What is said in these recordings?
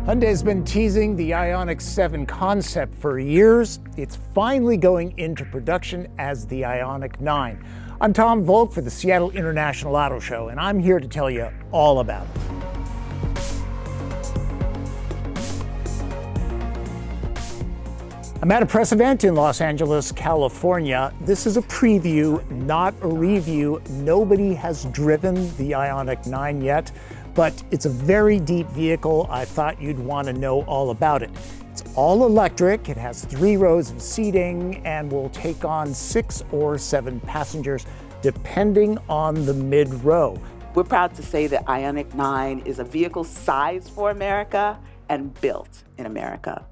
Hyundai's been teasing the IONIQ 7 Concept for years. It's finally going into production as the IONIQ 9. I'm Tom Voelk for the Seattle International Auto Show, and I'm here to tell you all about it. I'm at a press event in Los Angeles, California. This is a preview, not a review. Nobody has driven the IONIQ 9 yet, but it's a very deep vehicle. I thought you'd want to know all about it. It's all electric. It has 3 rows of seating and will take on 6 or 7 passengers, depending on the mid-row. We're proud to say that IONIQ 9 is a vehicle sized for America and built in America.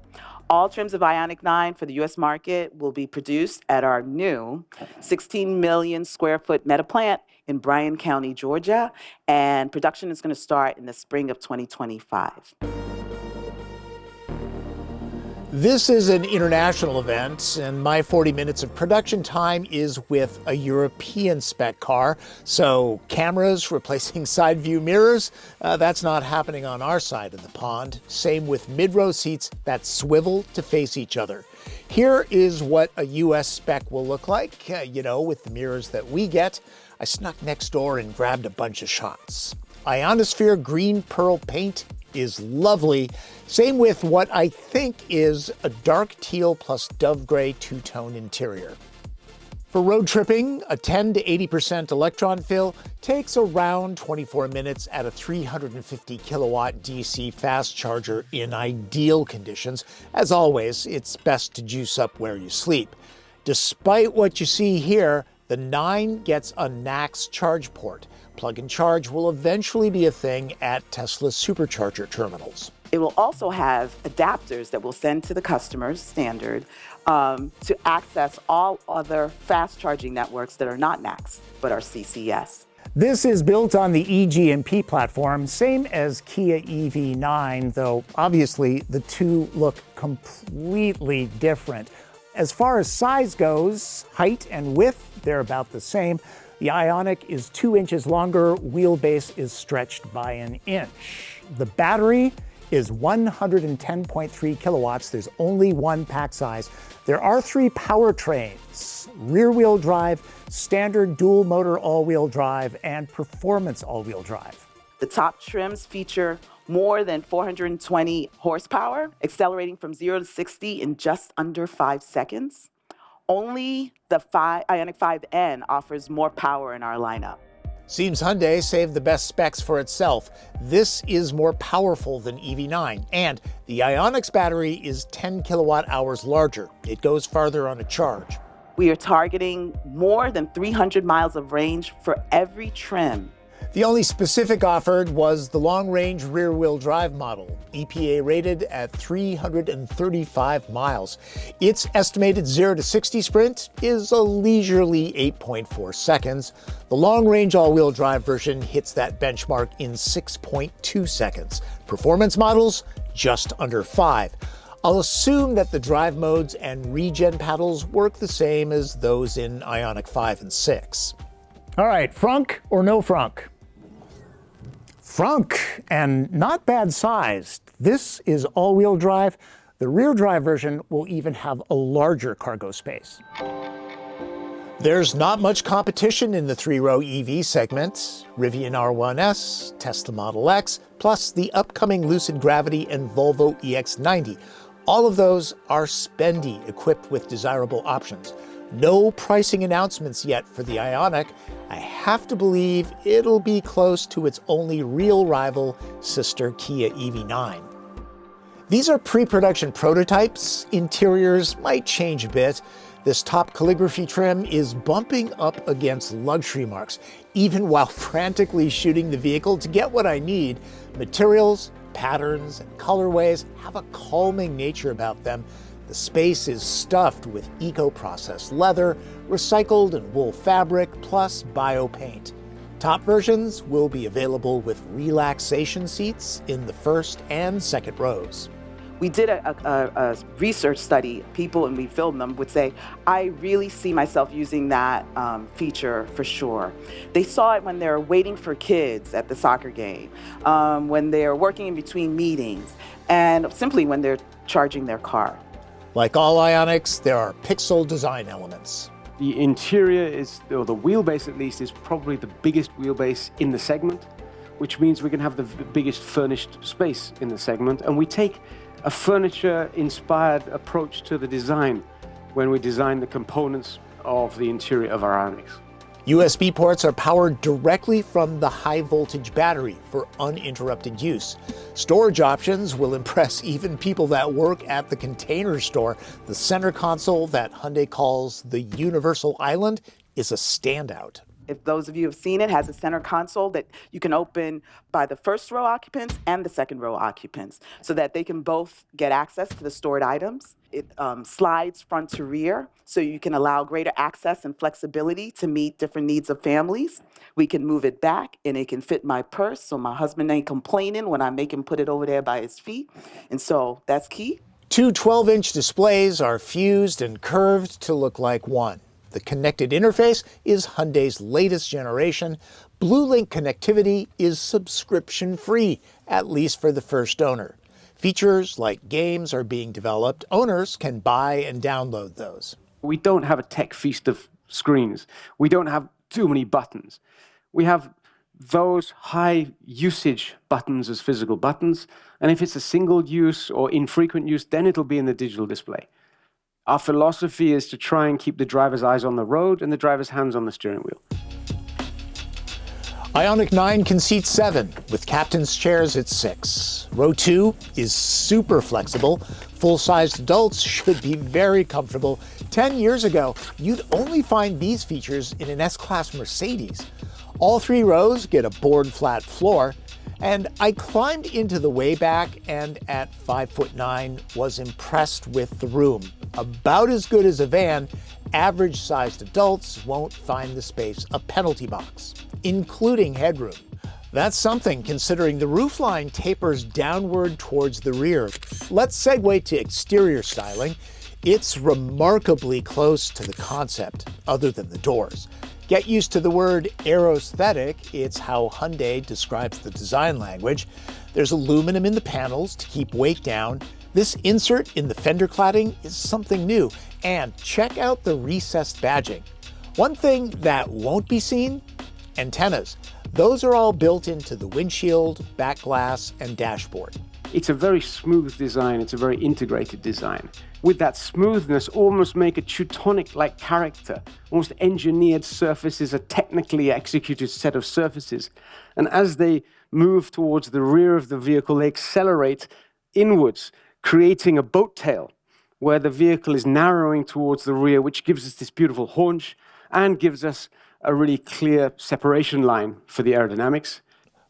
All trims of IONIQ 9 for the U.S. market will be produced at our new 16 million square foot meta plant in Bryan County, Georgia, and production is going to start in the spring of 2025. This is an international event, and my 40 minutes of production time is with a European spec car. So cameras replacing side view mirrors, that's not happening on our side of the pond. Same with mid-row seats that swivel to face each other. Here is what a US spec will look like, with the mirrors that we get. I snuck next door and grabbed a bunch of shots. Ionosphere green pearl paint is lovely. Same with what I think is a dark teal plus dove gray two-tone interior. For road tripping, a 10 to 80% electron fill takes around 24 minutes at a 350 kilowatt DC fast charger in ideal conditions. As always, it's best to juice up where you sleep. Despite what you see here, the 9 gets a NACS charge port. Plug and charge will eventually be a thing at Tesla's supercharger terminals. It will also have adapters that we'll send to the customers, standard, to access all other fast charging networks that are not NACS, but are CCS. This is built on the E-GMP platform, same as Kia EV9, though obviously the two look completely different. As far as size goes, height and width, they're about the same. The IONIQ is 2 inches longer, wheelbase is stretched by an inch. The battery is 110.3 kilowatts. There's only one pack size. There are 3 powertrains: rear-wheel drive, standard dual-motor all-wheel drive, and performance all-wheel drive. The top trims feature more than 420 horsepower, accelerating from 0 to 60 in just under 5 seconds. Only the IONIQ 5N offers more power in our lineup. Seems Hyundai saved the best specs for itself. This is more powerful than EV9, and the IONIQ's battery is 10 kilowatt hours larger. It goes farther on a charge. We are targeting more than 300 miles of range for every trim. The only specific offered was the long-range rear-wheel drive model, EPA rated at 335 miles. Its estimated 0 to 60 sprint is a leisurely 8.4 seconds. The long-range all-wheel drive version hits that benchmark in 6.2 seconds. Performance models, just under 5. I'll assume that the drive modes and regen paddles work the same as those in IONIQ 5 and 6. All right, frunk or no frunk? Frunk, and not bad sized. This is all-wheel drive. The rear drive version will even have a larger cargo space. There's not much competition in the 3-row EV segment. Rivian R1S, Tesla Model X, plus the upcoming Lucid Gravity and Volvo EX90. All of those are spendy, equipped with desirable options. No pricing announcements yet for the IONIQ. I have to believe it'll be close to its only real rival, sister Kia EV9. These are pre-production prototypes. Interiors might change a bit. This top calligraphy trim is bumping up against luxury marks, even while frantically shooting the vehicle to get what I need. Materials, patterns, and colorways have a calming nature about them. The space is stuffed with eco-processed leather, recycled and wool fabric, plus bio paint. Top versions will be available with relaxation seats in the first and second rows. We did a research study. People, and we filmed them, would say, I really see myself using that feature for sure. They saw it when they're waiting for kids at the soccer game, when they're working in between meetings, and simply when they're charging their car. Like all IONIQs, there are pixel design elements. The interior is, or the wheelbase at least, is probably the biggest wheelbase in the segment, which means we can have the biggest furnished space in the segment. And we take a furniture-inspired approach to the design when we design the components of the interior of our IONIQs. USB ports are powered directly from the high-voltage battery for uninterrupted use. Storage options will impress even people that work at the Container Store. The center console that Hyundai calls the Universal Island is a standout. If those of you have seen it, has a center console that you can open by the first row occupants and the second row occupants so that they can both get access to the stored items. It slides front to rear so you can allow greater access and flexibility to meet different needs of families. We can move it back and it can fit my purse so my husband ain't complaining when I make him put it over there by his feet. And so that's key. Two 12-inch displays are fused and curved to look like one. The connected interface is Hyundai's latest generation. BlueLink connectivity is subscription-free, at least for the first owner. Features like games are being developed. Owners can buy and download those. We don't have a tech feast of screens. We don't have too many buttons. We have those high usage buttons as physical buttons. And if it's a single use or infrequent use, then it'll be in the digital display. Our philosophy is to try and keep the driver's eyes on the road and the driver's hands on the steering wheel. IONIQ 9 can seat 7. With captain's chairs, it's 6. Row 2 is super flexible. Full-sized adults should be very comfortable. 10 years ago, you'd only find these features in an S-Class Mercedes. All 3 rows get a board flat floor. And I climbed into the way back and at 5'9" was impressed with the room. About as good as a van, average-sized adults won't find the space a penalty box, including headroom. That's something considering the roofline tapers downward towards the rear. Let's segue to exterior styling. It's remarkably close to the concept, other than the doors. Get used to the word aeroaesthetic. It's how Hyundai describes the design language. There's aluminum in the panels to keep weight down. This insert in the fender cladding is something new. And check out the recessed badging. One thing that won't be seen? Antennas. Those are all built into the windshield, back glass, and dashboard. It's a very smooth design. It's a very integrated design. With that smoothness, almost make a Teutonic-like character. Almost engineered surfaces, a technically executed set of surfaces. And as they move towards the rear of the vehicle, they accelerate inwards, creating a boat tail where the vehicle is narrowing towards the rear, which gives us this beautiful haunch and gives us a really clear separation line for the aerodynamics.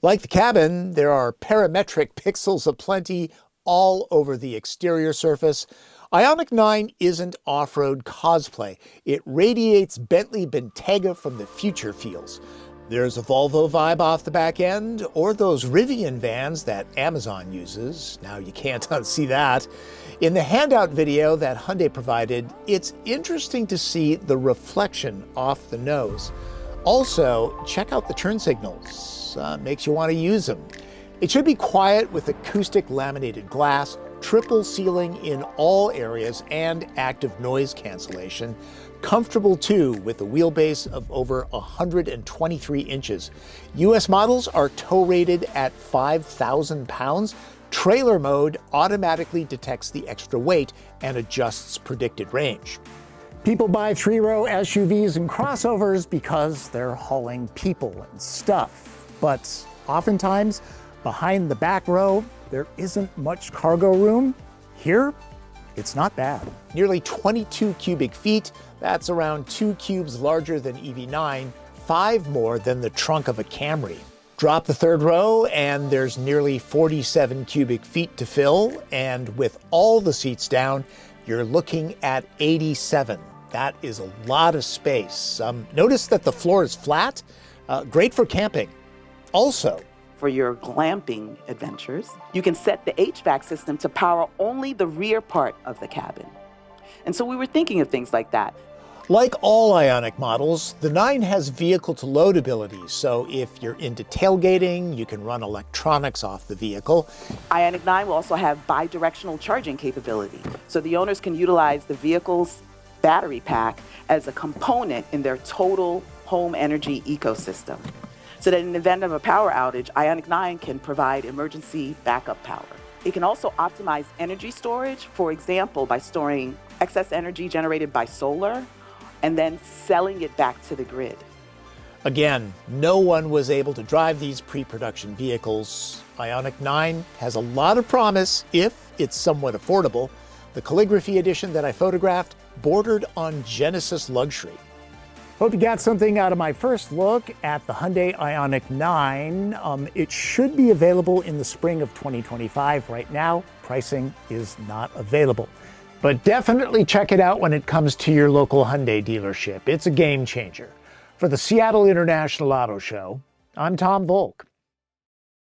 Like the cabin, there are parametric pixels aplenty all over the exterior surface. IONIQ 9 isn't off-road cosplay. It radiates Bentley Bentayga from the future feels. There's a Volvo vibe off the back end, or those Rivian vans that Amazon uses. Now you can't unsee that. In the handout video that Hyundai provided, it's interesting to see the reflection off the nose. Also, check out the turn signals. Makes you want to use them. It should be quiet with acoustic laminated glass, triple sealing in all areas, and active noise cancellation. Comfortable too, with a wheelbase of over 123 inches. US models are tow rated at 5,000 pounds. Trailer mode automatically detects the extra weight and adjusts predicted range. People buy 3-row SUVs and crossovers because they're hauling people and stuff. But oftentimes, behind the back row, there isn't much cargo room. Here, it's not bad. Nearly 22 cubic feet, that's around 2 cubes larger than EV9, 5 more than the trunk of a Camry. Drop the third row and there's nearly 47 cubic feet to fill, and with all the seats down, you're looking at 87. That is a lot of space. Notice that the floor is flat, great for camping. Also, for your glamping adventures. You can set the HVAC system to power only the rear part of the cabin. And so we were thinking of things like that. Like all IONIQ models, the 9 has vehicle-to-load ability, so if you're into tailgating, you can run electronics off the vehicle. IONIQ 9 will also have bi-directional charging capability, so the owners can utilize the vehicle's battery pack as a component in their total home energy ecosystem, so that in the event of a power outage, IONIQ 9 can provide emergency backup power. It can also optimize energy storage, for example, by storing excess energy generated by solar and then selling it back to the grid. Again, no one was able to drive these pre-production vehicles. IONIQ 9 has a lot of promise if it's somewhat affordable. The calligraphy edition that I photographed bordered on Genesis luxury. Hope you got something out of my first look at the Hyundai IONIQ 9. It should be available in the spring of 2025. Right now, pricing is not available. But definitely check it out when it comes to your local Hyundai dealership. It's a game changer. For the Seattle International Auto Show, I'm Tom Voelk.